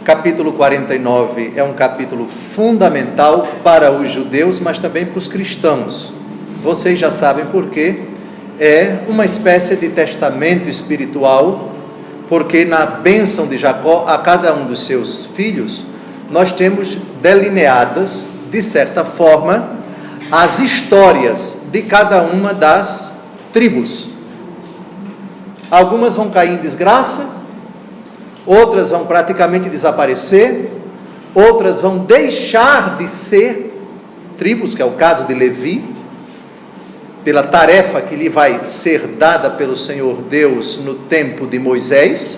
capítulo 49 é um capítulo fundamental para os judeus, mas também para os cristãos. Vocês já sabem por quê. É uma espécie de testamento espiritual, porque na bênção de Jacó a cada um dos seus filhos, nós temos delineadas, de certa forma, as histórias de cada uma das tribos. Algumas vão cair em desgraça, outras vão praticamente desaparecer, outras vão deixar de ser tribos, que é o caso de Levi, pela tarefa que lhe vai ser dada pelo Senhor Deus no tempo de Moisés.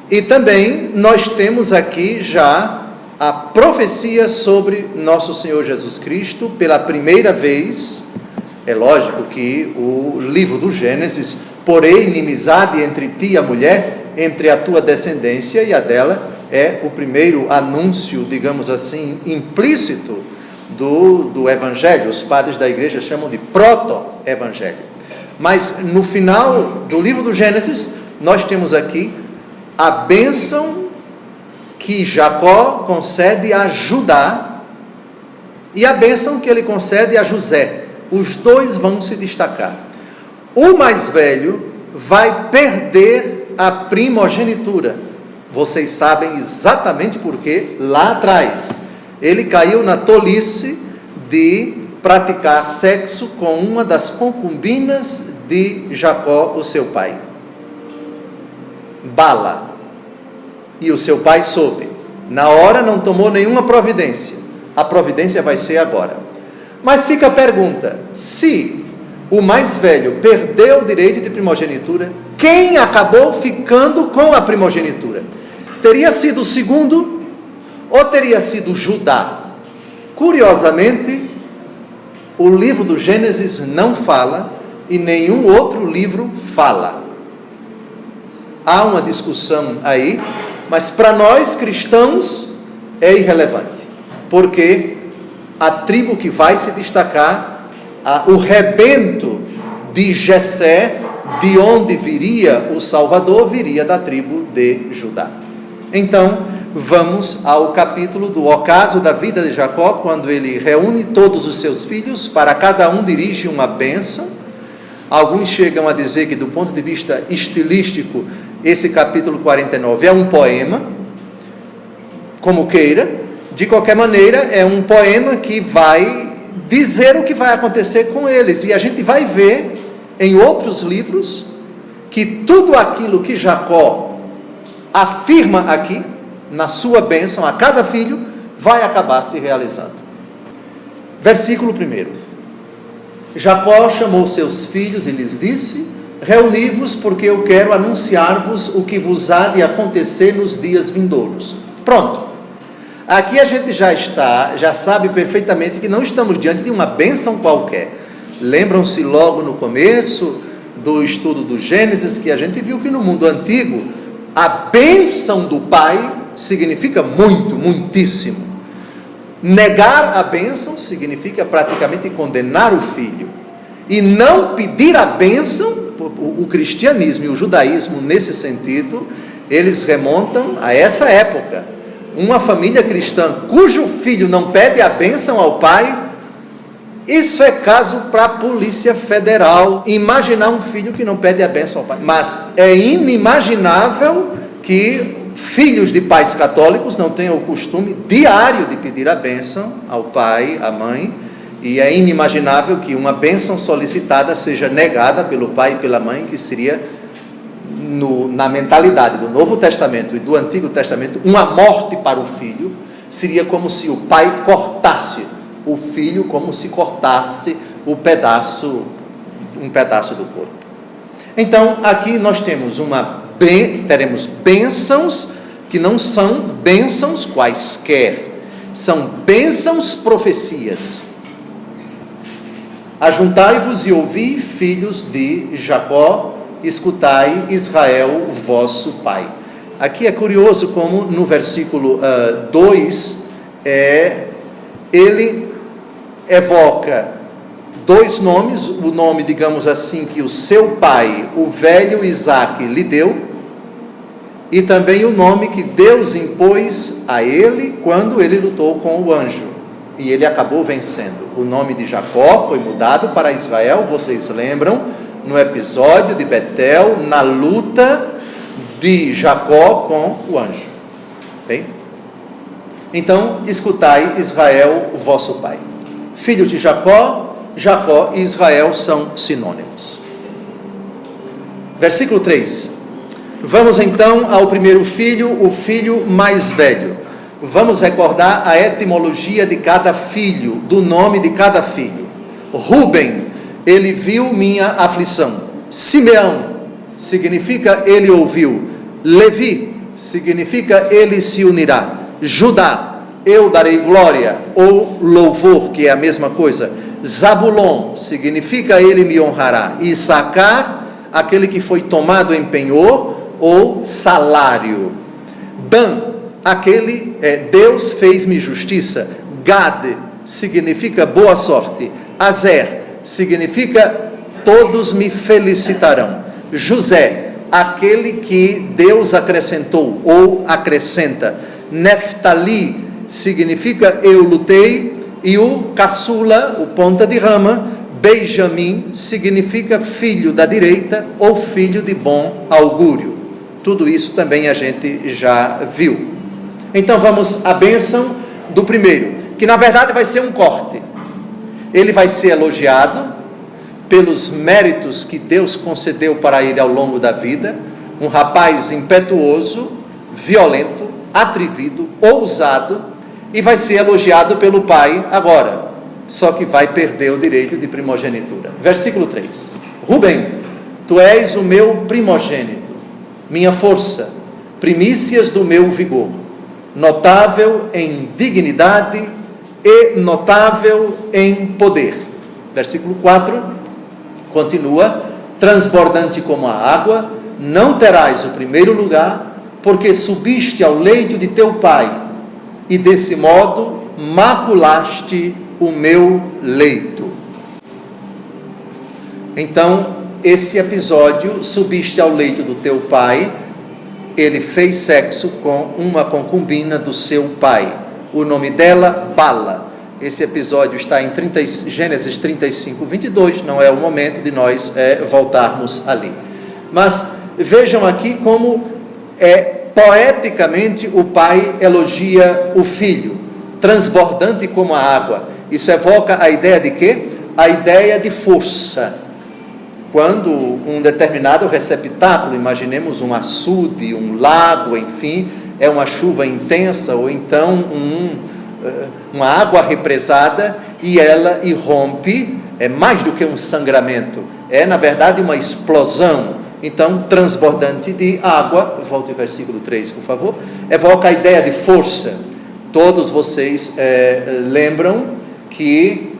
E também nós temos aqui já a profecia sobre nosso Senhor Jesus Cristo, pela primeira vez. É lógico que o livro do Gênesis, porém inimizade entre ti e a mulher, entre a tua descendência e a dela, é o primeiro anúncio, digamos assim, implícito do Evangelho. Os padres da igreja chamam de proto-evangelho. Mas no final do livro do Gênesis, nós temos aqui a bênção que Jacó concede a Judá e a bênção que ele concede a José. Os dois vão se destacar. O mais velho vai perder a primogenitura. Vocês sabem exatamente por quê lá atrás. Ele caiu na tolice de praticar sexo com uma das concubinas de Jacó, o seu pai, Bala. E o seu pai soube. Na hora não tomou nenhuma providência. A providência vai ser agora. Mas fica a pergunta: se o mais velho perdeu o direito de primogenitura, quem acabou ficando com a primogenitura? Teria sido o segundo ou teria sido Judá? Curiosamente, o livro do Gênesis não fala e nenhum outro livro fala. Há uma discussão aí, mas para nós cristãos é irrelevante, porque a tribo que vai se destacar, o rebento de Jessé, de onde viria o Salvador, viria da tribo de Judá. Então, vamos ao capítulo do ocaso da vida de Jacó, quando ele reúne todos os seus filhos, para cada um dirige uma bênção. Alguns chegam a dizer que, do ponto de vista estilístico, esse capítulo 49 é um poema, como queira. De qualquer maneira, é um poema que vai dizer o que vai acontecer com eles, e a gente vai ver em outros livros que tudo aquilo que Jacó afirma aqui, na sua bênção a cada filho, vai acabar se realizando. Versículo 1. Jacó chamou seus filhos e lhes disse: reuni-vos, porque eu quero anunciar-vos o que vos há de acontecer nos dias vindouros. Pronto. Aqui a gente já sabe perfeitamente que não estamos diante de uma bênção qualquer. Lembram-se logo no começo do estudo do Gênesis que a gente viu que no mundo antigo a bênção do pai significa muito, muitíssimo. Negar a bênção significa praticamente condenar o filho. E não pedir a bênção, o cristianismo e o judaísmo nesse sentido, eles remontam a essa época. Uma família cristã cujo filho não pede a bênção ao pai, isso é caso para a Polícia Federal. Imaginar um filho que não pede a bênção ao pai. Mas é inimaginável que filhos de pais católicos não tenham o costume diário de pedir a bênção ao pai, à mãe, e é inimaginável que uma bênção solicitada seja negada pelo pai e pela mãe, que seria, na mentalidade do Novo Testamento e do Antigo Testamento, uma morte para o filho. Seria como se o pai cortasse o filho, como se cortasse um pedaço do corpo. Então, aqui nós temos teremos bênçãos que não são bênçãos quaisquer, são bênçãos profecias. Ajuntai-vos e ouvi, filhos de Jacó, escutai, Israel, vosso pai. Aqui é curioso como no versículo 2, ele evoca dois nomes, o nome, digamos assim, que o seu pai, o velho Isaac, lhe deu, e também o nome que Deus impôs a ele quando ele lutou com o anjo, e ele acabou vencendo. O nome de Jacó foi mudado para Israel, vocês lembram, no episódio de Betel, na luta de Jacó com o anjo. Bem? Então, escutai, Israel, o vosso pai. Filho de Jacó, Jacó e Israel são sinônimos. Versículo 3. Vamos então ao primeiro filho, o filho mais velho. Vamos recordar a etimologia de cada filho, do nome de cada filho. Ruben, ele viu minha aflição. Simeão, significa ele ouviu. Levi, significa ele se unirá. Judá, eu darei glória, ou louvor, que é a mesma coisa. Zabulon, significa ele me honrará. Issacar, aquele que foi tomado em penhor, ou salário. Dan, aquele, Deus fez-me justiça. Gad, significa boa sorte. Azer, significa todos me felicitarão. José, aquele que Deus acrescentou, ou acrescenta. Neftali, significa eu lutei. E o caçula, o ponta de rama, Benjamim, significa filho da direita, ou filho de bom augúrio. Tudo isso também a gente já viu. Então vamos à bênção do primeiro, que na verdade vai ser um corte. Ele vai ser elogiado pelos méritos que Deus concedeu para ele ao longo da vida. Um rapaz impetuoso, violento, atrevido, ousado, e vai ser elogiado pelo pai agora, só que vai perder o direito de primogenitura. Versículo 3. Rubem, tu és o meu primogênito, minha força, primícias do meu vigor, notável em dignidade e notável em poder. Versículo 4, continua, transbordante como a água, não terás o primeiro lugar, porque subiste ao leito de teu pai, e desse modo maculaste o meu leito. Então, esse episódio, subiste ao leito do teu pai, ele fez sexo com uma concubina do seu pai, o nome dela, Bala. Esse episódio está em Gênesis 35, 22, não é o momento de nós voltarmos ali. Mas vejam aqui como poeticamente o pai elogia o filho, transbordante como a água. Isso evoca a ideia de quê? A ideia de força. Quando um determinado receptáculo, imaginemos um açude, um lago, enfim, é uma chuva intensa, ou então uma água represada, e ela irrompe, é mais do que um sangramento, é na verdade uma explosão. Então, transbordante de água, volte ao versículo 3, por favor, evoca a ideia de força. Todos vocês lembram que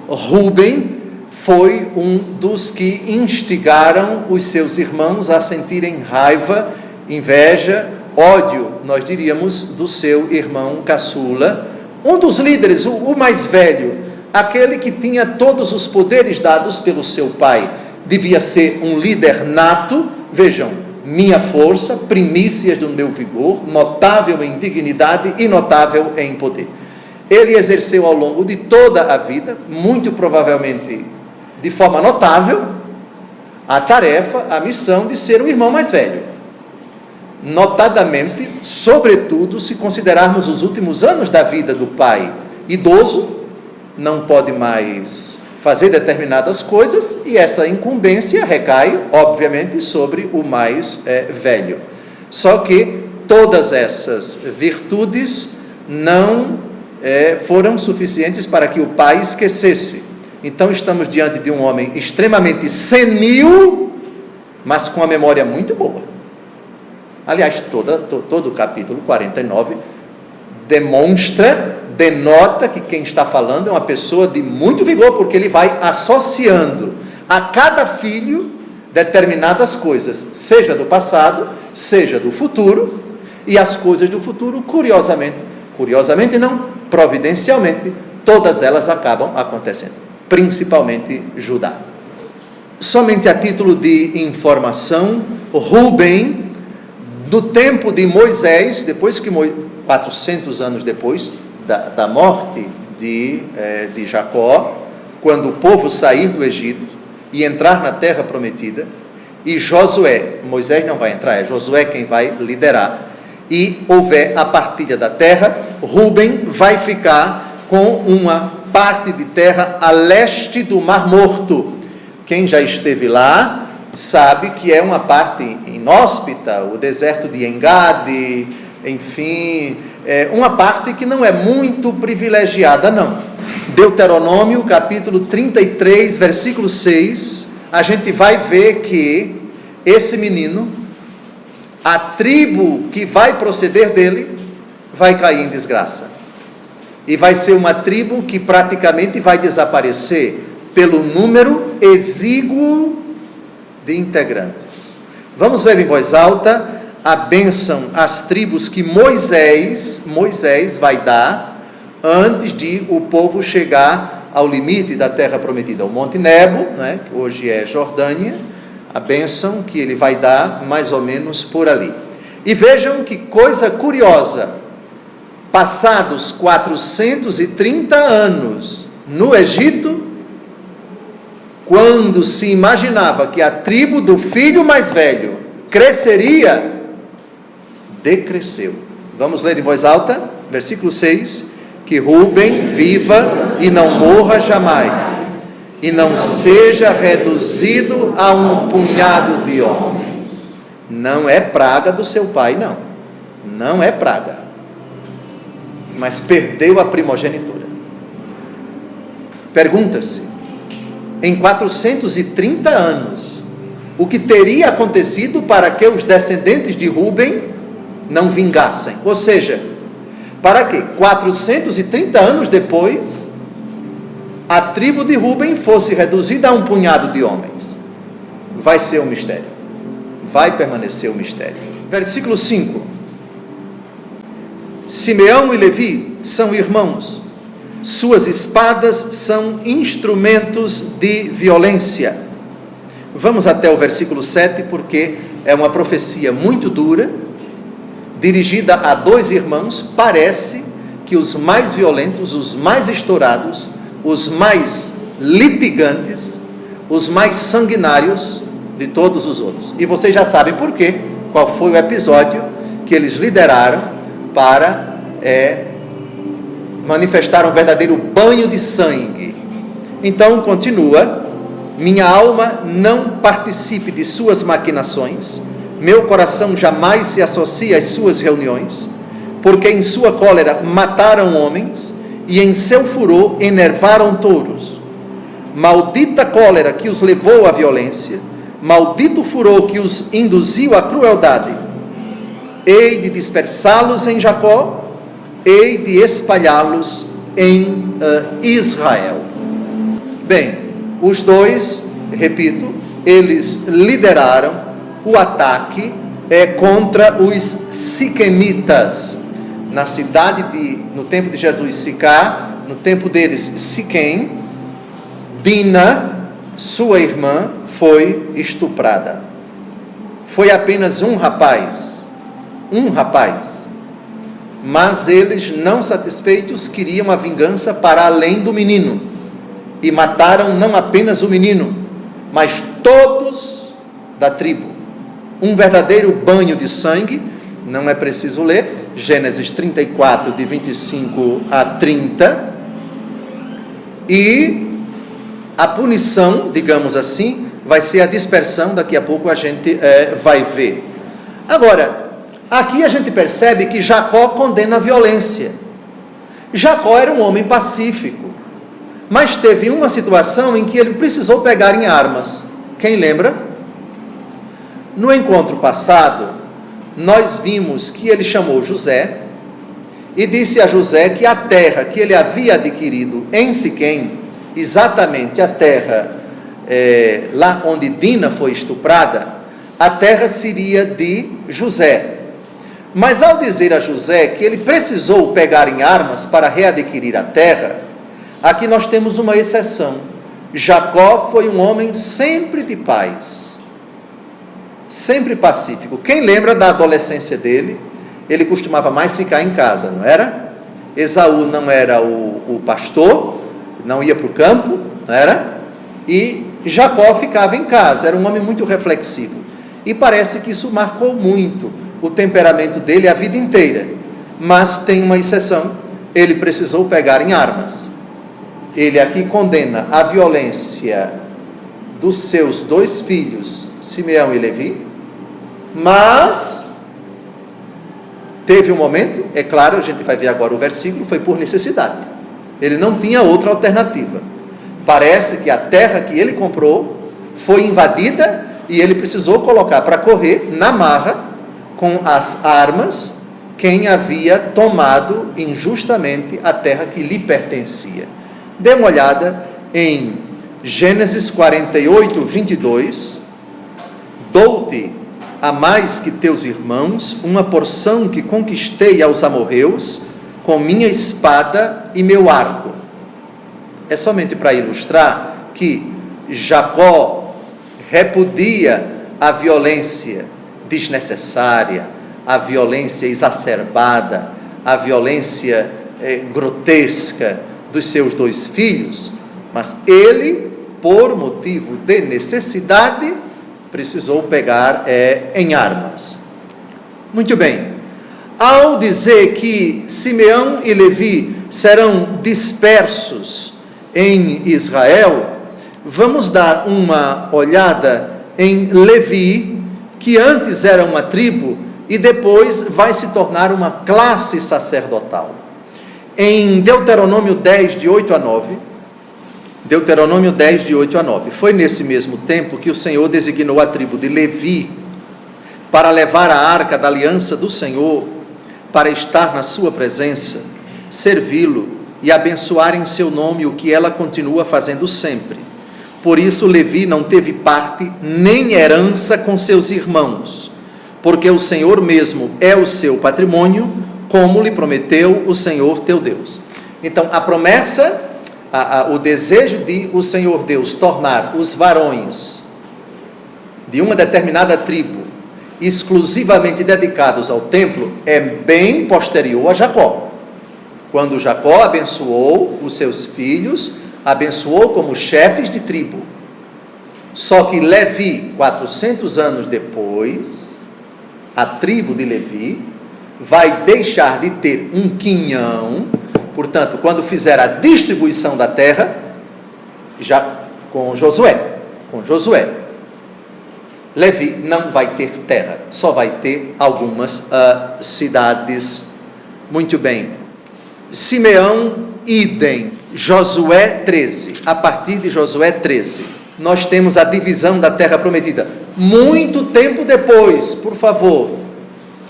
Ruben foi um dos que instigaram os seus irmãos a sentirem raiva, inveja, ódio, nós diríamos, do seu irmão caçula, um dos líderes, o mais velho, aquele que tinha todos os poderes dados pelo seu pai, devia ser um líder nato. Vejam, minha força, primícias do meu vigor, notável em dignidade e notável em poder. Ele exerceu ao longo de toda a vida, muito provavelmente de forma notável, a tarefa, a missão de ser o irmão mais velho. Notadamente, sobretudo, se considerarmos os últimos anos da vida do pai. Idoso, não pode mais fazer determinadas coisas, e essa incumbência recai, obviamente, sobre o mais velho. Só que todas essas virtudes não foram suficientes para que o pai esquecesse. Então estamos diante de um homem extremamente senil, mas com a memória muito boa. Aliás, todo o capítulo 49 denota que quem está falando é uma pessoa de muito vigor, porque ele vai associando a cada filho determinadas coisas, seja do passado, seja do futuro, e as coisas do futuro, curiosamente não, providencialmente, todas elas acabam acontecendo, principalmente Judá. Somente a título de informação, Ruben No tempo de Moisés, 400 anos depois da morte de Jacó, quando o povo sair do Egito e entrar na terra prometida, e Josué, Moisés não vai entrar, é Josué quem vai liderar, e houver a partilha da terra, Rúben vai ficar com uma parte de terra a leste do Mar Morto. Quem já esteve lá sabe que é uma parte inóspita, o deserto de Engadi, enfim, é uma parte que não é muito privilegiada, não. Deuteronômio, capítulo 33, versículo 6, a gente vai ver que esse menino, a tribo que vai proceder dele, vai cair em desgraça. E vai ser uma tribo que praticamente vai desaparecer pelo número exíguo de integrantes. Vamos ler em voz alta a bênção às tribos que Moisés vai dar antes de o povo chegar ao limite da terra prometida, o Monte Nebo, né, que hoje é Jordânia, a bênção que ele vai dar mais ou menos por ali. E vejam que coisa curiosa, passados 430 anos no Egito, quando se imaginava que a tribo do filho mais velho cresceria, decresceu. Vamos ler em voz alta, versículo 6, que Rúben viva e não morra jamais, e não seja reduzido a um punhado de homens. Não é praga do seu pai, não é praga, mas perdeu a primogenitura. Pergunta-se, em 430 anos, o que teria acontecido para que os descendentes de Rúben não vingassem? Ou seja, para que 430 anos depois, a tribo de Rúben fosse reduzida a um punhado de homens? Vai ser um mistério, vai permanecer um mistério. Versículo 5, Simeão e Levi são irmãos, suas espadas são instrumentos de violência. Vamos até o versículo 7, porque é uma profecia muito dura, dirigida a dois irmãos. Parece que os mais violentos, os mais estourados, os mais litigantes, os mais sanguinários de todos os outros. E vocês já sabem por quê, qual foi o episódio que eles lideraram para manifestar um verdadeiro banho de sangue. Então continua: minha alma não participe de suas maquinações, meu coração jamais se associa às suas reuniões, porque em sua cólera mataram homens, e em seu furor enervaram touros. Maldita cólera que os levou à violência, maldito furor que os induziu à crueldade. Hei de dispersá-los em Jacó, hei de espalhá-los em Israel. Bem, os dois, repito, eles lideraram o ataque contra os siquemitas, na cidade no tempo de Jesus, Sicá, no tempo deles, Siquém. Dina, sua irmã, foi estuprada. Foi apenas um rapaz, mas eles, não satisfeitos, queriam a vingança para além do menino, e mataram não apenas o menino, mas todos da tribo. Um verdadeiro banho de sangue. Não é preciso ler, Gênesis 34, de 25 a 30, e a punição, digamos assim, vai ser a dispersão. Daqui a pouco a gente vai ver. Agora, aqui a gente percebe que Jacó condena a violência. Jacó era um homem pacífico, mas teve uma situação em que ele precisou pegar em armas. Quem lembra? No encontro passado, nós vimos que ele chamou José e disse a José que a terra que ele havia adquirido em Siquém, exatamente a terra lá onde Dina foi estuprada, a terra seria de José. Mas ao dizer a José que ele precisou pegar em armas para readquirir a terra, aqui nós temos uma exceção. Jacó foi um homem sempre de paz. sempre pacífico. Quem lembra da adolescência dele? Ele costumava mais ficar em casa, não era? Esaú não era o pastor, não ia para o campo, não era? E Jacó ficava em casa, era um homem muito reflexivo. E parece que isso marcou muito o temperamento dele a vida inteira. Mas tem uma exceção, ele precisou pegar em armas. Ele aqui condena a violência dos seus 2 filhos, Simeão e Levi, mas teve um momento, é claro, a gente vai ver agora o versículo, foi por necessidade. Ele não tinha outra alternativa. Parece que a terra que ele comprou foi invadida e ele precisou colocar para correr na marra com as armas quem havia tomado injustamente a terra que lhe pertencia. Dê uma olhada em Gênesis 48, 22. Dou-te a mais que teus irmãos uma porção que conquistei aos amorreus com minha espada e meu arco. É somente para ilustrar que Jacó repudia a violência desnecessária, a violência exacerbada, a violência grotesca dos seus 2 filhos, mas ele, por motivo de necessidade, precisou pegar em armas. Muito bem, ao dizer que Simeão e Levi serão dispersos em Israel, vamos dar uma olhada em Levi, que antes era uma tribo e depois vai se tornar uma classe sacerdotal. Em Deuteronômio 10, de 8 a 9, Deuteronômio 10, de 8 a 9, foi nesse mesmo tempo que o Senhor designou a tribo de Levi para levar a arca da aliança do Senhor, para estar na sua presença, servi-lo e abençoar em seu nome o que ela continua fazendo sempre. Por isso Levi não teve parte nem herança com seus irmãos, porque o Senhor mesmo é o seu patrimônio, como lhe prometeu o Senhor teu Deus. Então a promessa, o desejo de o Senhor Deus tornar os varões de uma determinada tribo exclusivamente dedicados ao templo é bem posterior a Jacó. Quando Jacó abençoou os seus filhos, abençoou como chefes de tribo. Só que Levi, 400 anos depois, a tribo de Levi vai deixar de ter um quinhão. Portanto, quando fizer a distribuição da terra, já com Josué, Levi não vai ter terra, só vai ter algumas cidades. Muito bem. Simeão, idem. Josué 13, a partir de Josué 13, nós temos a divisão da terra prometida. Muito tempo depois, por favor,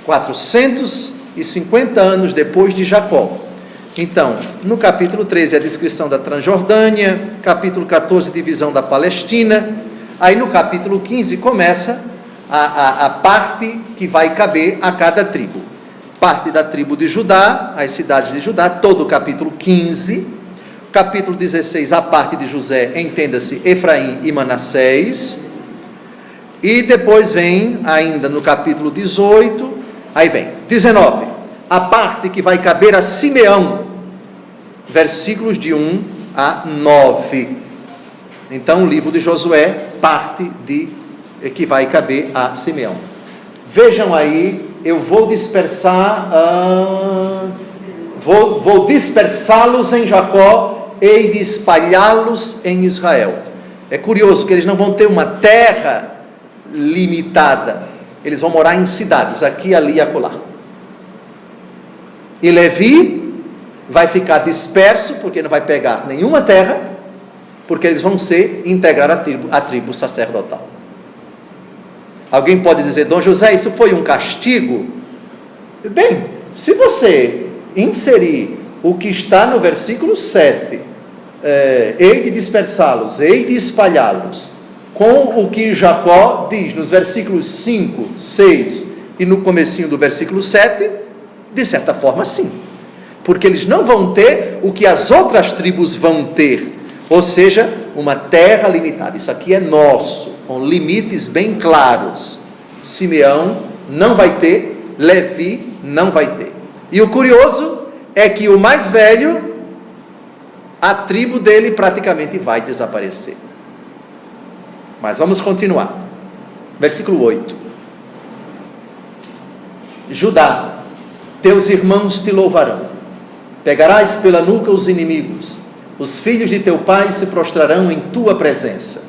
450 anos depois de Jacó. Então, no capítulo 13, a descrição da Transjordânia, capítulo 14, divisão da Palestina, aí no capítulo 15 começa a parte que vai caber a cada tribo. Parte da tribo de Judá, as cidades de Judá, todo o capítulo 15, capítulo 16, a parte de José, entenda-se, Efraim e Manassés, e depois vem, ainda no capítulo 18, aí vem, 19, a parte que vai caber a Simeão, versículos de 1 a 9, então o livro de Josué, parte que vai caber a Simeão. Vejam aí, eu vou dispersar, vou dispersá-los em Jacó, hei de espalhá-los em Israel. É curioso que eles não vão ter uma terra limitada, eles vão morar em cidades, aqui, ali e acolá. E Levi vai ficar disperso, porque não vai pegar nenhuma terra, porque eles vão integrar a tribo sacerdotal. Alguém pode dizer, Dom José, isso foi um castigo? Bem, se você inserir o que está no versículo 7, hei de dispersá-los, hei de espalhá-los, com o que Jacó diz nos versículos 5, 6 e no comecinho do versículo 7, de certa forma sim, porque eles não vão ter o que as outras tribos vão ter, ou seja, uma terra limitada. Isso aqui é nosso, com limites bem claros. Simeão não vai ter, Levi não vai ter. E o curioso é que o mais velho, a tribo dele praticamente vai desaparecer. Mas vamos continuar. Versículo 8. Judá, teus irmãos te louvarão. Pegarás pela nuca os inimigos. Os filhos de teu pai se prostrarão em tua presença.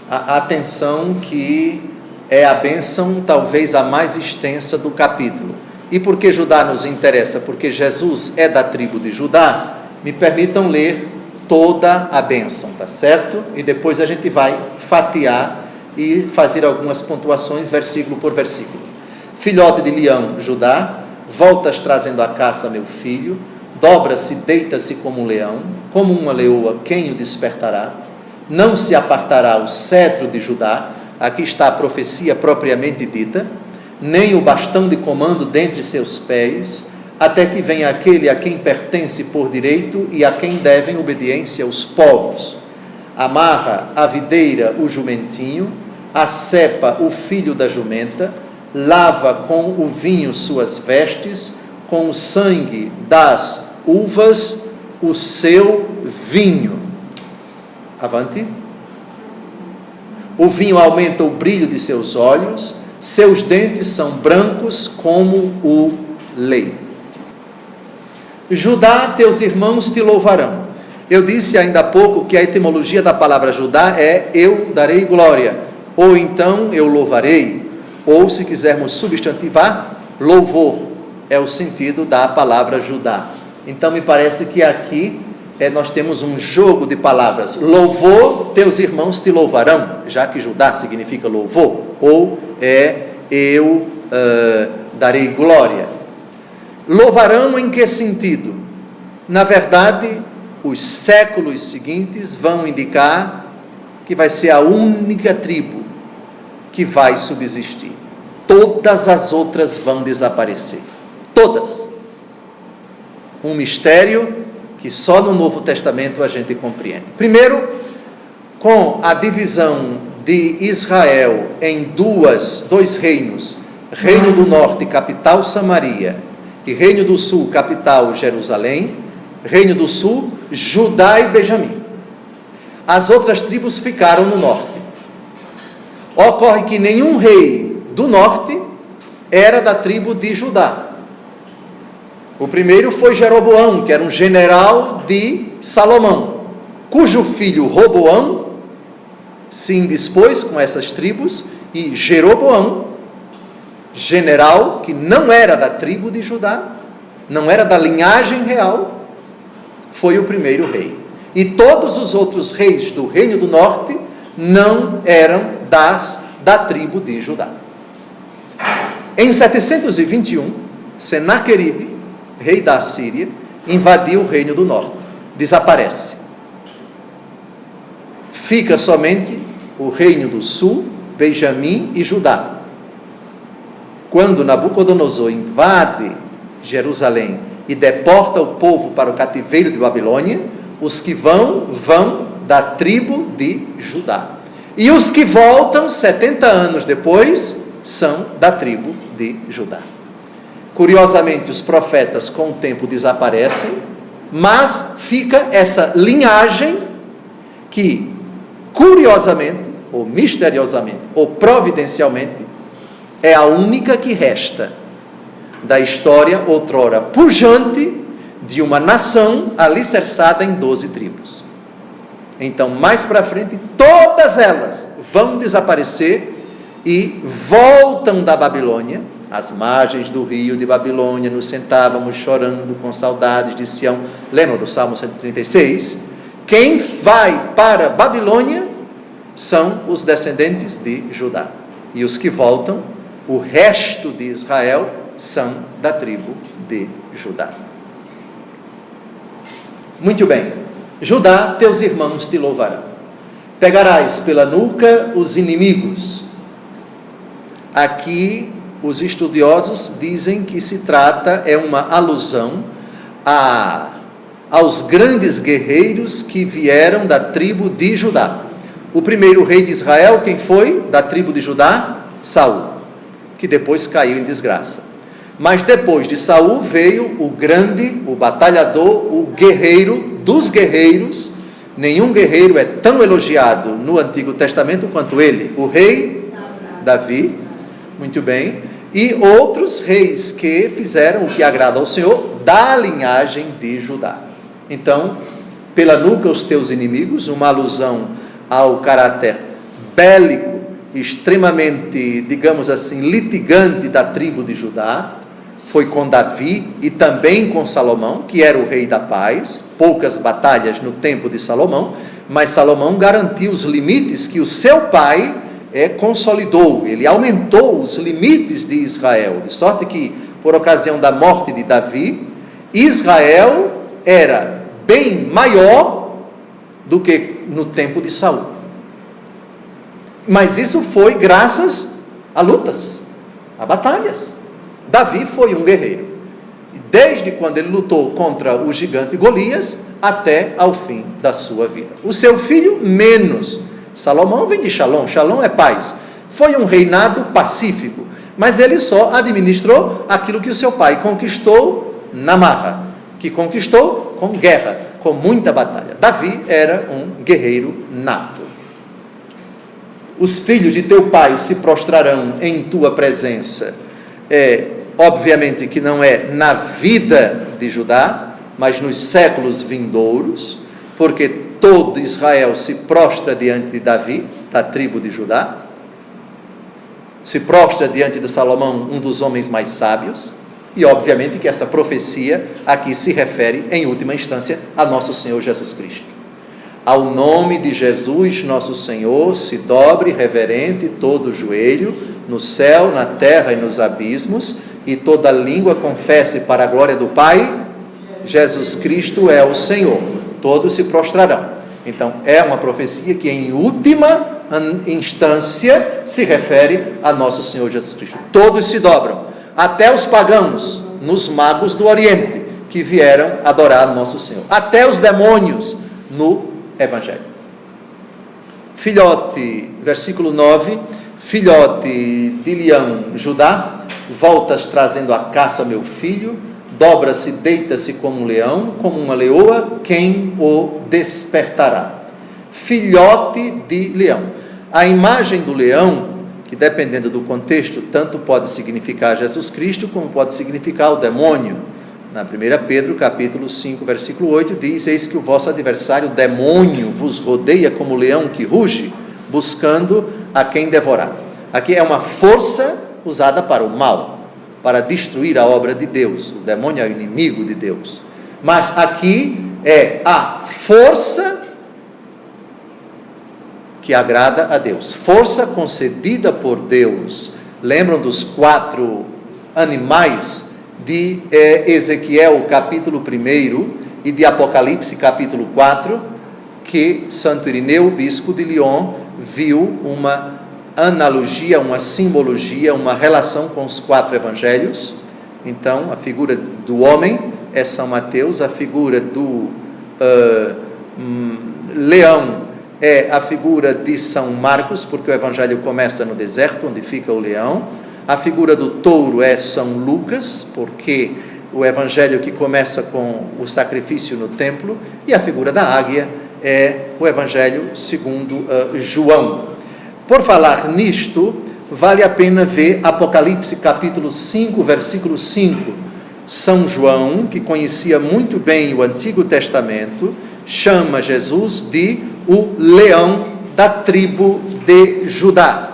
Atenção, que é a bênção talvez a mais extensa do capítulo. E por que Judá nos interessa? Porque Jesus é da tribo de Judá. Me permitam ler toda a bênção, tá certo? E depois a gente vai fatiar e fazer algumas pontuações, versículo por versículo. Filhote de leão, Judá, voltas trazendo a caça, meu filho, dobra-se, deita-se como um leão, como uma leoa, quem o despertará? Não se apartará o cetro de Judá, aqui está a profecia propriamente dita, nem o bastão de comando dentre seus pés, até que venha aquele a quem pertence por direito e a quem devem obediência os povos. Amarra a videira o jumentinho, a cepa o filho da jumenta, lava com o vinho suas vestes, com o sangue das uvas o seu vinho. Avante. O vinho aumenta o brilho de seus olhos, seus dentes são brancos como o leite. Judá, teus irmãos te louvarão. Eu disse ainda há pouco que a etimologia da palavra Judá é eu darei glória, ou então eu louvarei, ou se quisermos substantivar, louvor, é o sentido da palavra Judá. Então me parece que aqui nós temos um jogo de palavras, louvor, teus irmãos te louvarão, já que Judá significa louvor, ou eu darei glória. Louvarão em que sentido? Na verdade, os séculos seguintes vão indicar que vai ser a única tribo que vai subsistir. Todas as outras vão desaparecer. Todas. Um mistério que só no Novo Testamento a gente compreende. Primeiro, com a divisão de Israel em dois reinos, Reino do Norte, capital Samaria, e Reino do Sul, capital Jerusalém, Reino do Sul, Judá e Benjamim. As outras tribos ficaram no norte. Ocorre que nenhum rei do norte era da tribo de Judá. O primeiro foi Jeroboão, que era um general de Salomão, cujo filho Roboão se indispôs com essas tribos, e Jeroboão, general que não era da tribo de Judá, não era da linhagem real, foi o primeiro rei. E todos os outros reis do Reino do Norte não eram da tribo de Judá. Em 721, Senaqueribe, rei da Assíria, invadiu o Reino do Norte. Desaparece. Fica somente o Reino do Sul, Benjamim e Judá. Quando Nabucodonosor invade Jerusalém e deporta o povo para o cativeiro de Babilônia, os que vão da tribo de Judá. E os que voltam 70 anos depois são da tribo de Judá. Curiosamente, os profetas com o tempo desaparecem, mas fica essa linhagem que, curiosamente, ou misteriosamente, ou providencialmente, é a única que resta da história outrora pujante de uma nação alicerçada em 12 tribos. Então, mais para frente, todas elas vão desaparecer e voltam da Babilônia. Às margens do rio de Babilônia nos sentávamos chorando com saudades de Sião. Lembram do Salmo 136? Quem vai para Babilônia são os descendentes de Judá. E os que voltam, o resto de Israel, são da tribo de Judá. Muito bem. Judá, teus irmãos te louvarão. Pegarás pela nuca os inimigos. Aqui, os estudiosos dizem que se trata, é uma alusão aos grandes guerreiros que vieram da tribo de Judá. O primeiro rei de Israel, quem foi? Da tribo de Judá? Saul. que depois caiu em desgraça. Mas depois de Saul veio o grande, o batalhador, o guerreiro dos guerreiros. Nenhum guerreiro é tão elogiado no Antigo Testamento quanto ele, o rei Davi. Muito bem. E outros reis que fizeram o que agrada ao Senhor, da linhagem de Judá. Então, pela nuca os teus inimigos, uma alusão ao caráter bélico, extremamente, digamos assim, litigante da tribo de Judá. Foi com Davi e também com Salomão, que era o rei da paz. Poucas batalhas no tempo de Salomão, mas Salomão garantiu os limites que o seu pai consolidou. Ele aumentou os limites de Israel, de sorte que, por ocasião da morte de Davi, Israel era bem maior do que no tempo de Saul. Mas isso foi graças a lutas, a batalhas. Davi foi um guerreiro, desde quando ele lutou contra o gigante Golias até ao fim da sua vida. O seu filho, menos. Salomão vem de Shalom, Shalom é paz. Foi um reinado pacífico, mas ele só administrou aquilo que o seu pai conquistou na marra, que conquistou com guerra, com muita batalha. Davi era um guerreiro nato. Os filhos de teu pai se prostrarão em tua presença. Obviamente que não é na vida de Judá, mas nos séculos vindouros, porque todo Israel se prostra diante de Davi, da tribo de Judá, se prostra diante de Salomão, um dos homens mais sábios, e obviamente que essa profecia aqui se refere, em última instância, a nosso Senhor Jesus Cristo. Ao nome de Jesus, nosso Senhor, se dobre reverente todo o joelho, no céu, na terra e nos abismos, e toda língua confesse para a glória do Pai, Jesus Cristo é o Senhor. Todos se prostrarão. Então, é uma profecia que, em última instância, se refere a nosso Senhor Jesus Cristo. Todos se dobram, até os pagãos, nos magos do Oriente, que vieram adorar nosso Senhor, até os demônios no Evangelho. Filhote, versículo 9, filhote de leão, Judá, voltas trazendo a caça, meu filho, dobra-se, deita-se como um leão, como uma leoa, quem o despertará? Filhote de leão. A imagem do leão, que dependendo do contexto, tanto pode significar Jesus Cristo, como pode significar o demônio. Na 1 Pedro, capítulo 5, versículo 8, diz: eis que o vosso adversário, o demônio, vos rodeia como leão que ruge, buscando a quem devorar. Aqui é uma força usada para o mal, para destruir a obra de Deus. O demônio é o inimigo de Deus. Mas aqui é a força que agrada a Deus. Força concedida por Deus. Lembram dos 4 animais de Ezequiel, capítulo 1, e de Apocalipse, capítulo 4, que Santo Irineu, bispo de Lyon, viu uma analogia, uma simbologia, uma relação com os 4 evangelhos. Então, a figura do homem é São Mateus, a figura do leão é a figura de São Marcos, porque o evangelho começa no deserto, onde fica o leão. A figura do touro é São Lucas, porque o evangelho que começa com o sacrifício no templo. E a figura da águia é o evangelho segundo João. Por falar nisto, vale a pena ver Apocalipse capítulo 5, versículo 5. São João, que conhecia muito bem o Antigo Testamento, chama Jesus de o leão da tribo de Judá.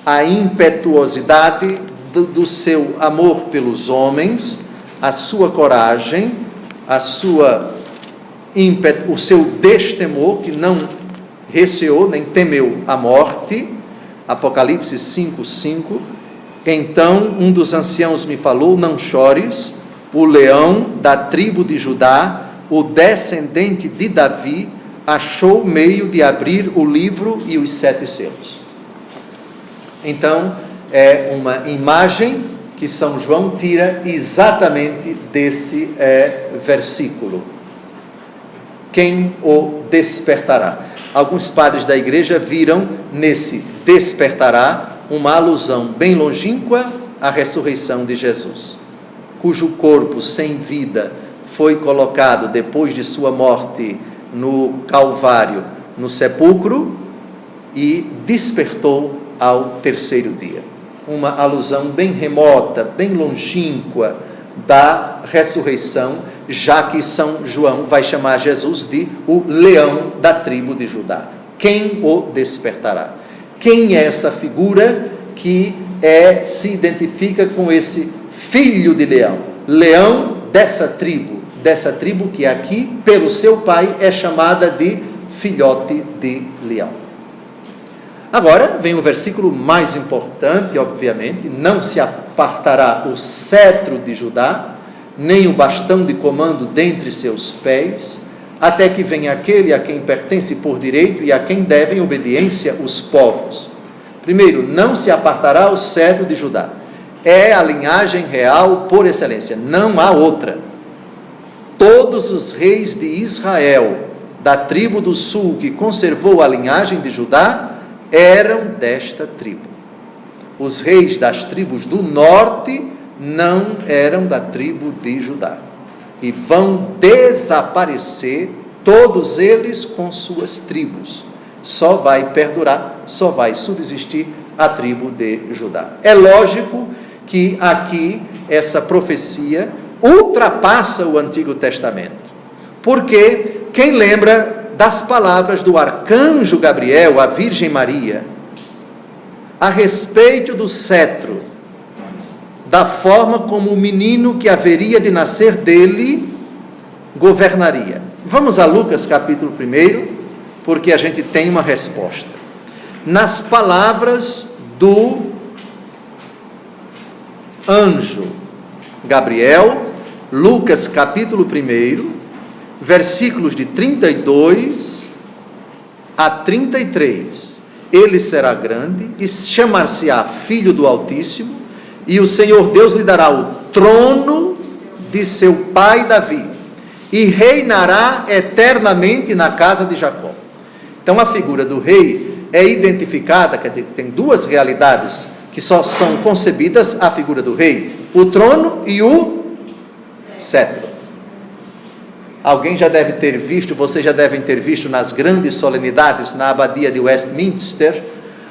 A impetuosidade do seu amor pelos homens, a sua coragem, o seu destemor, que não receou nem temeu a morte. Apocalipse 5:5. Então um dos anciãos me falou: não chores, o leão da tribo de Judá, o descendente de Davi, achou meio de abrir o livro e os 7 selos. Então é uma imagem que São João tira exatamente desse versículo. Quem o despertará? Alguns padres da igreja viram nesse despertará uma alusão bem longínqua à ressurreição de Jesus, cujo corpo sem vida foi colocado depois de sua morte no Calvário, no sepulcro, e despertou ao terceiro dia. Uma alusão bem remota, bem longínqua da ressurreição, já que São João vai chamar Jesus de o leão da tribo de Judá. Quem o despertará? Quem é essa figura que se identifica com esse filho de leão? Leão dessa tribo que aqui, pelo seu pai, é chamada de filhote de leão. Agora vem o versículo mais importante, obviamente: não se apartará o cetro de Judá, nem o bastão de comando dentre seus pés, até que venha aquele a quem pertence por direito e a quem devem obediência os povos. Primeiro, não se apartará o cetro de Judá. É a linhagem real por excelência, não há outra. Todos os reis de Israel, da tribo do sul, que conservou a linhagem de Judá, eram desta tribo. Os reis das tribos do norte não eram da tribo de Judá. E vão desaparecer todos eles com suas tribos. Só vai perdurar, só vai subsistir a tribo de Judá. É lógico que aqui essa profecia ultrapassa o Antigo Testamento, porque quem lembra das palavras do arcanjo Gabriel à Virgem Maria a respeito do cetro, da forma como o menino que haveria de nascer dele governaria? Vamos a Lucas capítulo 1, porque a gente tem uma resposta. Nas palavras do anjo Gabriel, Lucas capítulo 1, versículos de 32 a 33. Ele será grande e chamar-se-á Filho do Altíssimo, e o Senhor Deus lhe dará o trono de seu pai Davi, e reinará eternamente na casa de Jacó. Então a figura do rei é identificada, quer dizer, que tem duas realidades que só são concebidas: a figura do rei, o trono e o cetro. Alguém já deve ter visto, vocês já devem ter visto nas grandes solenidades na abadia de Westminster,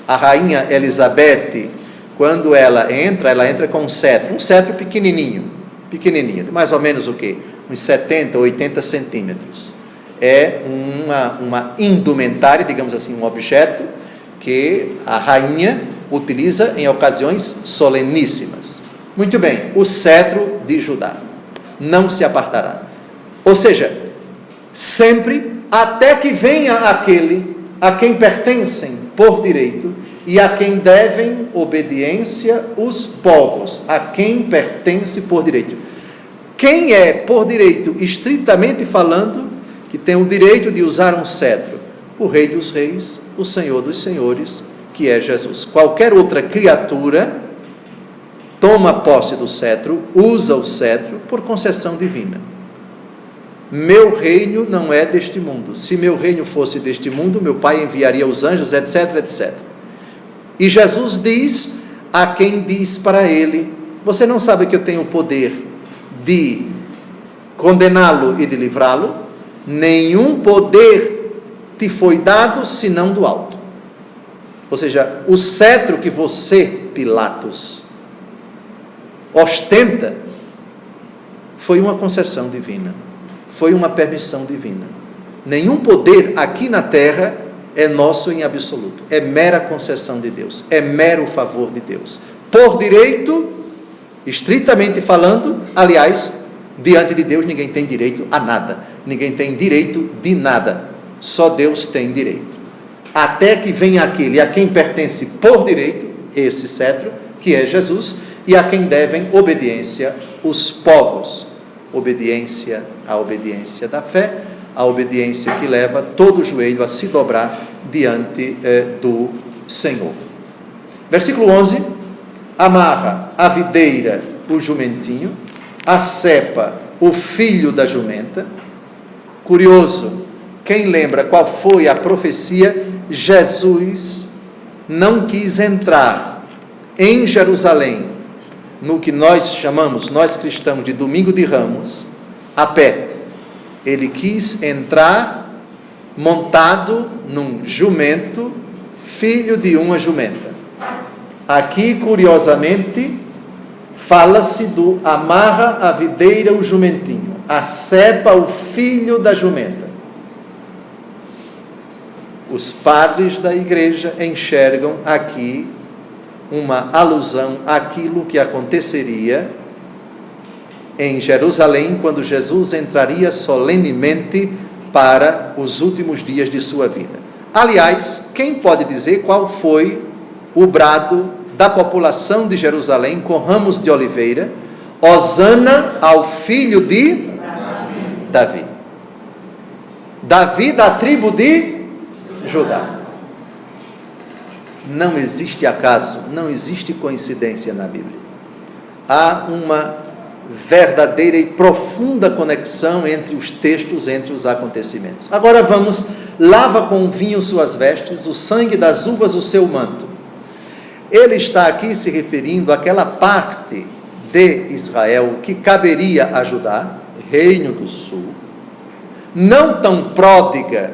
a rainha Elizabeth, quando ela entra com um cetro pequenininho, de mais ou menos o quê? Uns 70, 80 centímetros. É uma indumentária, digamos assim, um objeto que a rainha utiliza em ocasiões soleníssimas. Muito bem, o cetro de Judá não se apartará. Ou seja, sempre, até que venha aquele a quem pertencem por direito e a quem devem obediência os povos, a quem pertence por direito. Quem é por direito, estritamente falando, que tem o direito de usar um cetro? O Rei dos Reis, o Senhor dos Senhores, que é Jesus. Qualquer outra criatura toma posse do cetro, usa o cetro por concessão divina. Meu reino não é deste mundo. Se meu reino fosse deste mundo, meu Pai enviaria os anjos, etc, etc. E Jesus diz a quem diz para ele: você não sabe que eu tenho o poder de condená-lo e de livrá-lo? Nenhum poder te foi dado senão do alto. Ou seja, o cetro que você, Pilatos, ostenta, foi uma concessão divina, foi uma permissão divina. Nenhum poder aqui na terra é nosso em absoluto, é mera concessão de Deus, é mero favor de Deus. Por direito, estritamente falando, aliás, diante de Deus ninguém tem direito a nada, ninguém tem direito de nada, só Deus tem direito. Até que venha aquele a quem pertence por direito, esse cetro, que é Jesus, e a quem devem obediência os povos. Obediência, a obediência da fé, a obediência que leva todo o joelho a se dobrar diante do Senhor. Versículo 11: amarra a videira o jumentinho, a cepa o filho da jumenta. Curioso, quem lembra qual foi a profecia? Jesus não quis entrar em Jerusalém, no que nós chamamos, nós cristãos, de Domingo de Ramos, a pé. Ele quis entrar montado num jumento, filho de uma jumenta. Aqui, curiosamente, fala-se do amarra a videira o jumentinho, acepa o filho da jumenta. Os padres da igreja enxergam aqui uma alusão àquilo que aconteceria em Jerusalém, quando Jesus entraria solenemente para os últimos dias de sua vida. Aliás, quem pode dizer qual foi o brado da população de Jerusalém com ramos de oliveira? Hosana ao filho de Davi. Davi da tribo de Judá. Não existe acaso, não existe coincidência na Bíblia. Há uma verdadeira e profunda conexão entre os textos, entre os acontecimentos. Agora vamos, lava com vinho suas vestes, o sangue das uvas o seu manto. Ele está aqui se referindo àquela parte de Israel que caberia a Judá, reino do sul, não tão pródiga,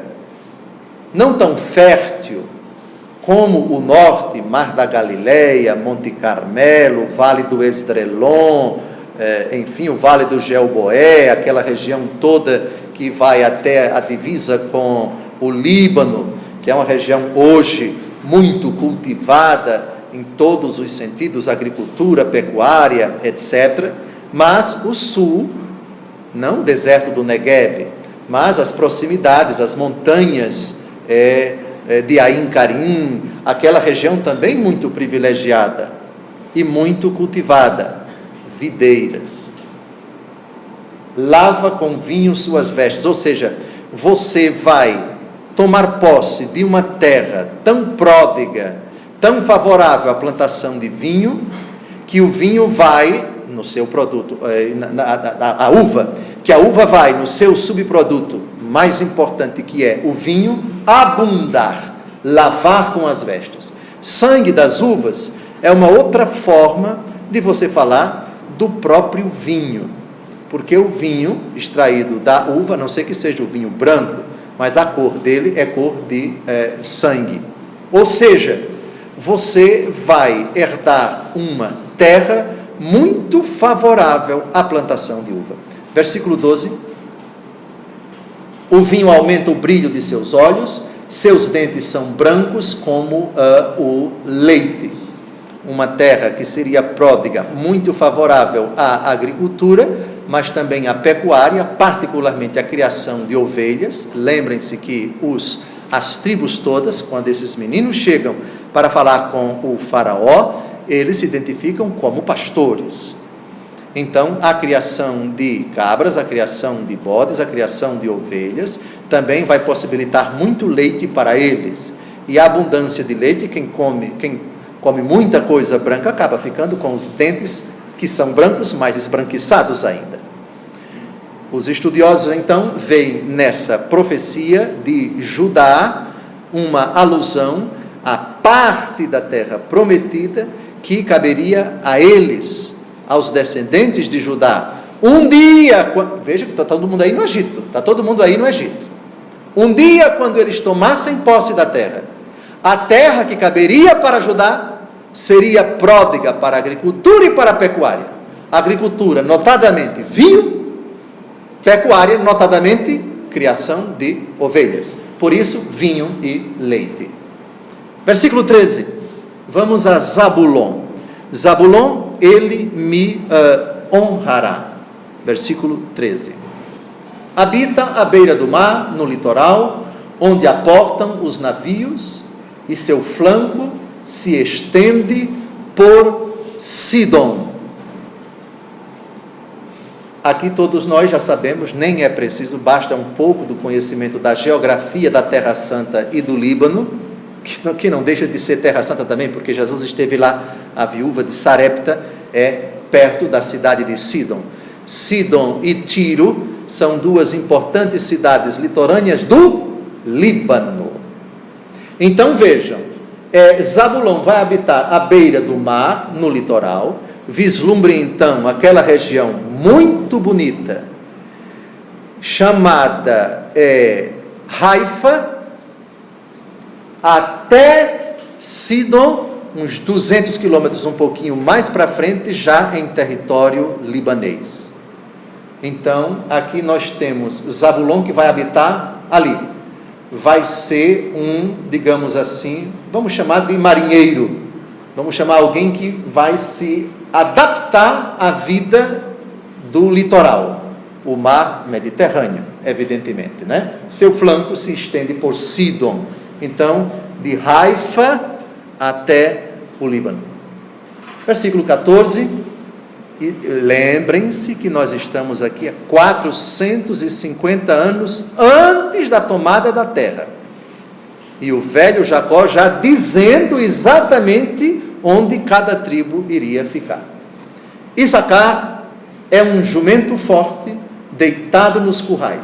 não tão fértil como o norte, Mar da Galileia, Monte Carmelo, Vale do Esdrelon, enfim, o Vale do Gelboé, aquela região toda que vai até a divisa com o Líbano, que é uma região hoje muito cultivada em todos os sentidos, agricultura, pecuária, etc. Mas o sul, não o deserto do Negueb, mas as proximidades, as montanhas de Ain Karim, aquela região também muito privilegiada e muito cultivada, videiras. Lava com vinho suas vestes, ou seja, você vai tomar posse de uma terra tão pródiga, tão favorável à plantação de vinho, que o vinho vai no seu produto, a uva, que a uva vai no seu subproduto mais importante, que é o vinho, abundar, lavar com as vestes. Sangue das uvas é uma outra forma de você falar do próprio vinho, porque o vinho extraído da uva, a não ser que seja o vinho branco, mas a cor dele é cor de sangue. Ou seja, você vai herdar uma terra muito favorável à plantação de uva. Versículo 12. O vinho aumenta o brilho de seus olhos, seus dentes são brancos como o leite. Uma terra que seria pródiga, muito favorável à agricultura, mas também à pecuária, particularmente à criação de ovelhas. Lembrem-se que as tribos todas, quando esses meninos chegam para falar com o faraó, eles se identificam como pastores. Então, a criação de cabras, a criação de bodes, a criação de ovelhas, também vai possibilitar muito leite para eles. E a abundância de leite, quem come muita coisa branca, acaba ficando com os dentes que são brancos, mais esbranquiçados ainda. Os estudiosos, então, veem nessa profecia de Judá uma alusão à parte da terra prometida que caberia a eles, aos descendentes de Judá. Um dia, veja que está todo mundo aí no Egito, um dia, quando eles tomassem posse da terra, a terra que caberia para Judá seria pródiga para a agricultura e para a pecuária. Agricultura, notadamente vinho, pecuária, notadamente criação de ovelhas. Por isso, vinho e leite. Versículo 13. Vamos a Zabulon. Zabulon, ele me honrará. Versículo 13. Habita à beira do mar, no litoral, onde aportam os navios, e seu flanco se estende por Sidom. Aqui todos nós já sabemos, nem é preciso, basta um pouco do conhecimento da geografia da Terra Santa e do Líbano, que não deixa de ser Terra Santa também, porque Jesus esteve lá, a viúva de Sarepta é perto da cidade de Sidom. Sidom e Tiro são duas importantes cidades litorâneas do Líbano. Então vejam, Zabulon vai habitar à beira do mar, no litoral. Vislumbre então aquela região muito bonita, chamada Haifa, até Sidon, uns 200 quilômetros, um pouquinho mais para frente, já em território libanês. Então, aqui nós temos Zabulon, que vai habitar ali. Vai ser digamos assim, vamos chamar de marinheiro. Vamos chamar alguém que vai se adaptar à vida do litoral. O mar Mediterrâneo, evidentemente, né? Seu flanco se estende por Sidon. Então, de Haifa até o Líbano. Versículo 14. E lembrem-se que nós estamos aqui há 450 anos antes da tomada da terra. E o velho Jacó já dizendo exatamente onde cada tribo iria ficar. Issacar é um jumento forte, deitado nos currais.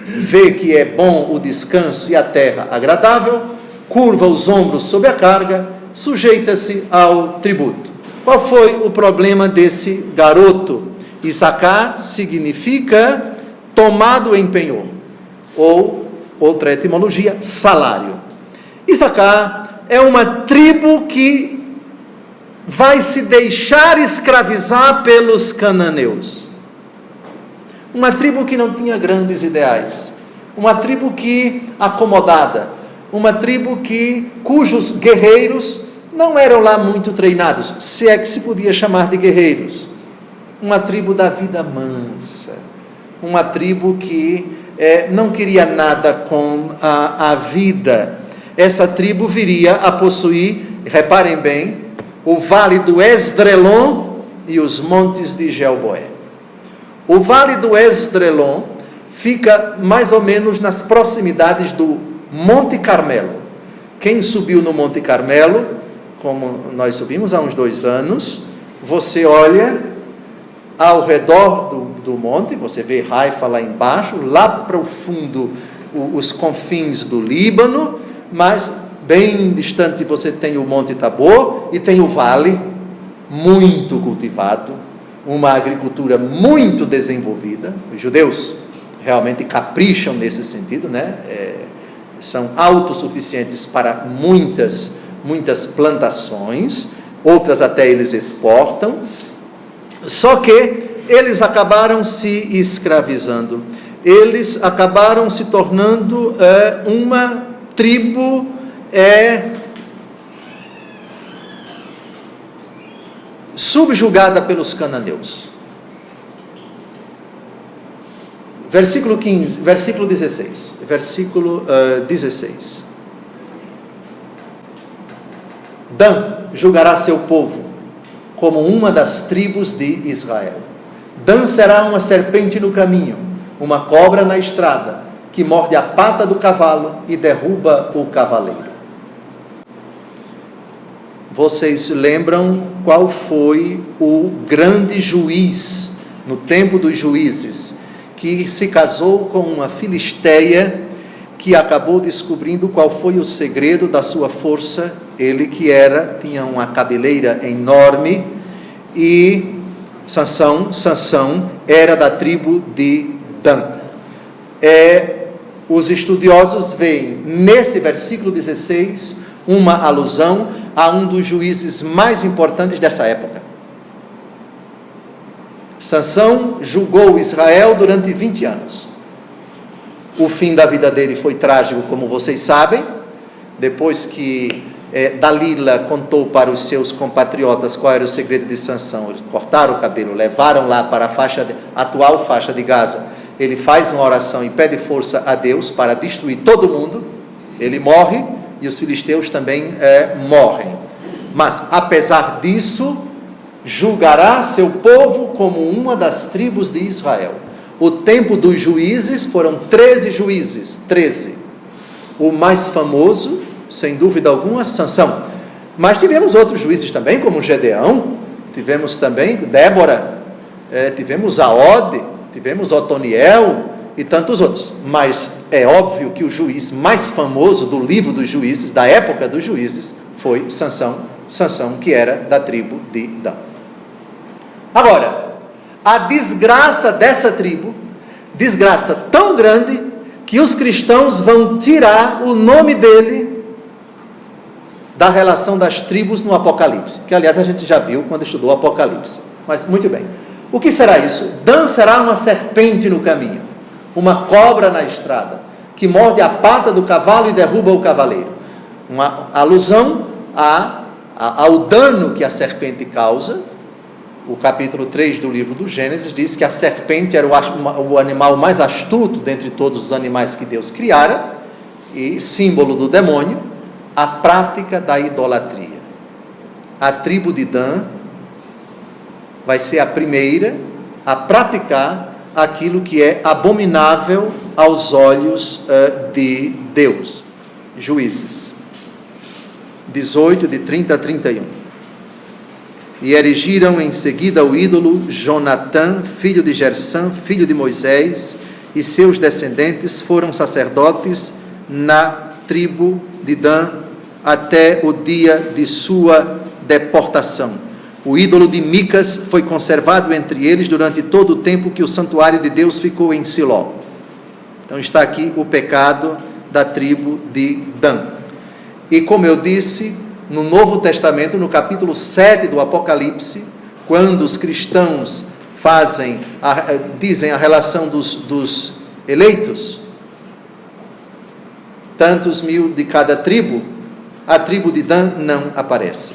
Vê que é bom o descanso e a terra agradável, curva os ombros sob a carga, sujeita-se ao tributo. Qual foi o problema desse garoto? Issacar significa tomado em penhor, ou outra etimologia, salário. Issacar é uma tribo que vai se deixar escravizar pelos cananeus. Uma tribo que não tinha grandes ideais, uma tribo que acomodada, uma tribo cujos guerreiros não eram lá muito treinados, se é que se podia chamar de guerreiros. Uma tribo da vida mansa, uma tribo que não queria nada com a vida. Essa tribo viria a possuir, reparem bem, o vale do Esdrelon e os montes de Gelboé. O vale do Esdrelon fica mais ou menos nas proximidades do Monte Carmelo. Quem subiu no Monte Carmelo, como nós subimos há uns 2 anos, você olha ao redor do monte, você vê Haifa lá embaixo, lá para o fundo, os confins do Líbano, mas bem distante você tem o Monte Tabor e tem o vale, muito cultivado, uma agricultura muito desenvolvida. Os judeus realmente capricham nesse sentido, né? São autossuficientes para muitas plantações, outras até eles exportam, só que eles acabaram se escravizando, eles acabaram se tornando uma tribo subjugada pelos cananeus. Versículo 16. Dan julgará seu povo como uma das tribos de Israel. Dan será uma serpente no caminho, uma cobra na estrada, que morde a pata do cavalo e derruba o cavaleiro. Vocês lembram qual foi o grande juiz no tempo dos juízes, que se casou com uma filisteia, que acabou descobrindo qual foi o segredo da sua força? Ele tinha uma cabeleira enorme, e Sansão era da tribo de Dan. Os estudiosos veem nesse versículo 16 uma alusão a um dos juízes mais importantes dessa época. Sansão julgou Israel durante 20 anos. O fim da vida dele foi trágico, como vocês sabem. Depois que Dalila contou para os seus compatriotas qual era o segredo de Sansão, eles cortaram o cabelo, levaram lá para a atual faixa de Gaza. Ele faz uma oração e pede força a Deus para destruir todo mundo. Ele morre e os filisteus também morrem. Mas, apesar disso, julgará seu povo como uma das tribos de Israel. O tempo dos juízes foram 13 juízes, 13. O mais famoso, sem dúvida alguma, Sansão. Mas tivemos outros juízes também, como Gedeão, tivemos também Débora, tivemos Aode, tivemos Otoniel e tantos outros. Mas é óbvio que o juiz mais famoso do livro dos juízes, da época dos juízes, foi Sansão, que era da tribo de Dan. Agora, a desgraça dessa tribo, desgraça tão grande, que os cristãos vão tirar o nome dele da relação das tribos no Apocalipse, que aliás a gente já viu quando estudou o Apocalipse. Mas muito bem, o que será isso? Dan será uma serpente no caminho, uma cobra na estrada, que morde a pata do cavalo e derruba o cavaleiro. Uma alusão ao dano que a serpente causa. O capítulo 3 do livro do Gênesis diz que a serpente era o animal mais astuto dentre todos os animais que Deus criara, e símbolo do demônio, a prática da idolatria. A tribo de Dan vai ser a primeira a praticar aquilo que é abominável aos olhos de Deus. Juízes 18, de 30 a 31. E erigiram em seguida o ídolo Jonatã, filho de Gersam, filho de Moisés, e seus descendentes foram sacerdotes na tribo de Dan até o dia de sua deportação. O ídolo de Micas foi conservado entre eles durante todo o tempo que o santuário de Deus ficou em Siló. Então está aqui o pecado da tribo de Dan. E como eu disse, no Novo Testamento, no capítulo 7 do Apocalipse, quando os cristãos dizem a relação dos eleitos, tantos mil de cada tribo, a tribo de Dan não aparece.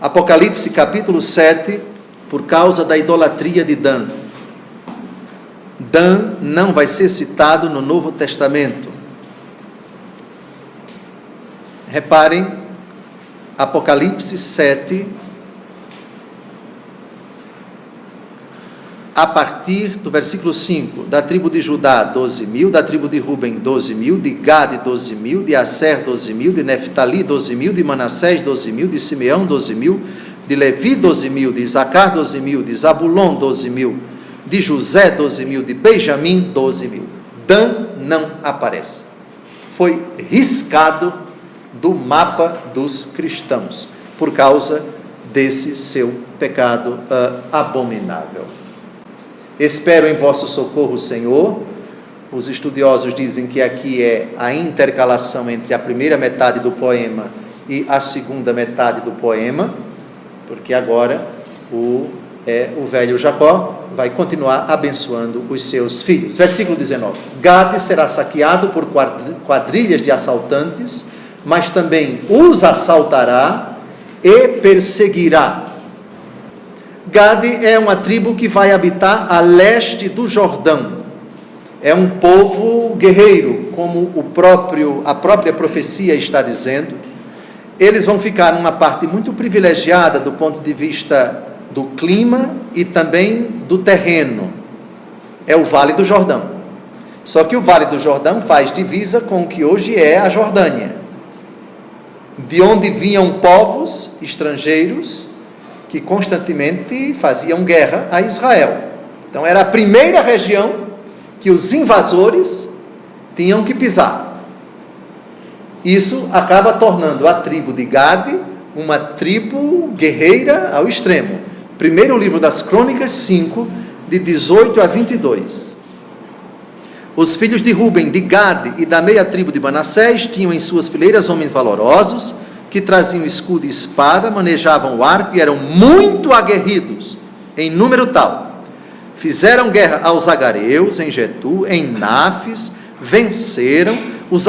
Apocalipse capítulo 7, por causa da idolatria de Dan. Dan não vai ser citado no Novo Testamento. Reparem, Apocalipse 7, a partir do versículo 5, da tribo de Judá, 12 mil, da tribo de Ruben, 12 mil, de Gade, 12 mil, de Asser, 12 mil, de Neftali, 12 mil, de Manassés, 12 mil, de Simeão, 12 mil, de Levi, 12 mil, de Isacar, 12 mil, de Zabulon, 12 mil, de José, 12 mil, de Benjamim, 12 mil. Dan não aparece. Foi riscado do mapa dos cristãos, por causa desse seu pecado abominável. Espero em vosso socorro, Senhor. Os estudiosos dizem que aqui é a intercalação entre a primeira metade do poema e a segunda metade do poema, porque agora o velho Jacó vai continuar abençoando os seus filhos. Versículo 19. Gade será saqueado por quadrilhas de assaltantes, mas também os assaltará e perseguirá. Gade é uma tribo que vai habitar a leste do Jordão. É um povo guerreiro, como a própria profecia está dizendo. Eles vão ficar numa parte muito privilegiada do ponto de vista do clima e também do terreno. É o Vale do Jordão. Só que o Vale do Jordão faz divisa com o que hoje é a Jordânia, de onde vinham povos estrangeiros que constantemente faziam guerra a Israel. Então era a primeira região que os invasores tinham que pisar. Isso acaba tornando a tribo de Gade uma tribo guerreira ao extremo. Primeiro livro das Crônicas 5, de 18 a 22. Os filhos de Ruben, de Gade e da meia tribo de Manassés tinham em suas fileiras homens valorosos, que traziam escudo e espada, manejavam o arco e eram muito aguerridos, em número tal. Fizeram guerra aos agareus, em Getu, em Nafis, venceram. Os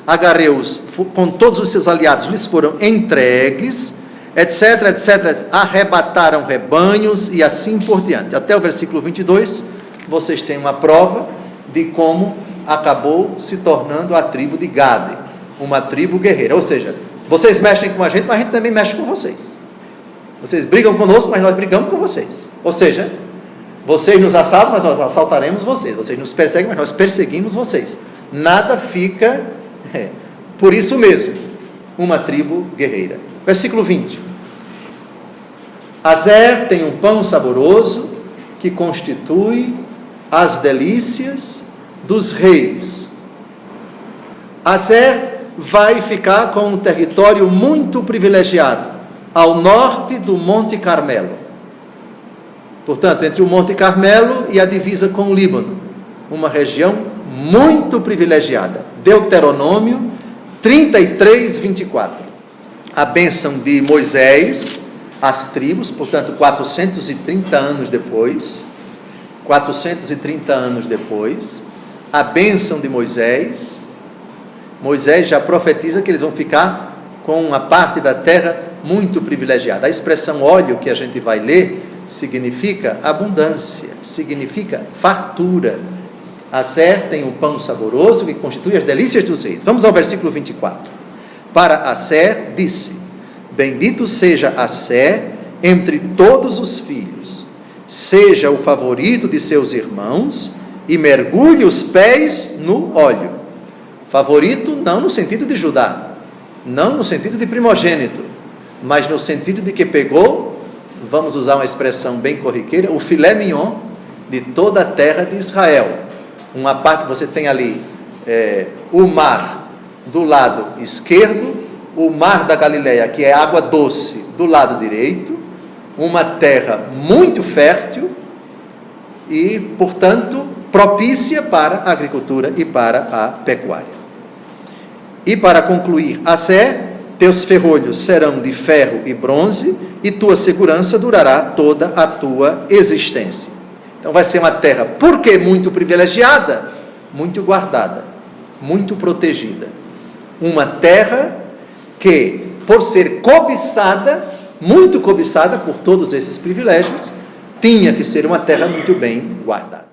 agareus, com todos os seus aliados, lhes foram entregues, etc, etc. Arrebataram rebanhos e assim por diante. Até o versículo 22, vocês têm uma prova de como acabou se tornando a tribo de Gade, uma tribo guerreira. Ou seja, vocês mexem com a gente, mas a gente também mexe com vocês. Vocês brigam conosco, mas nós brigamos com vocês. Ou seja, vocês nos assaltam, mas nós assaltaremos vocês. Vocês nos perseguem, mas nós perseguimos vocês. Nada fica por isso mesmo, uma tribo guerreira. Versículo 20. Azer tem um pão saboroso que constitui as delícias dos reis. Azer vai ficar com um território muito privilegiado, ao norte do Monte Carmelo. Portanto, entre o Monte Carmelo e a divisa com o Líbano, uma região muito privilegiada. Deuteronômio 33, 24. A bênção de Moisés às tribos, portanto, 430 anos depois, a bênção de Moisés. Moisés já profetiza que eles vão ficar com uma parte da terra muito privilegiada. A expressão óleo que a gente vai ler significa abundância, significa fartura. Aser tem o pão saboroso que constitui as delícias dos reis. Vamos ao versículo 24. Para Aser disse: bendito seja Aser entre todos os filhos, seja o favorito de seus irmãos e mergulhe os pés no óleo. Favorito não no sentido de Judá, não no sentido de primogênito, mas no sentido de que pegou, vamos usar uma expressão bem corriqueira, o filé mignon de toda a terra de Israel. Uma parte, você tem ali o mar do lado esquerdo, o mar da Galileia, que é água doce, do lado direito, uma terra muito fértil e, portanto, propícia para a agricultura e para a pecuária. E para concluir, Aser, teus ferrolhos serão de ferro e bronze, e tua segurança durará toda a tua existência. Então vai ser uma terra, por que muito privilegiada? Muito guardada, muito protegida. Uma terra que, por ser cobiçada, muito cobiçada por todos esses privilégios, tinha que ser uma terra muito bem guardada.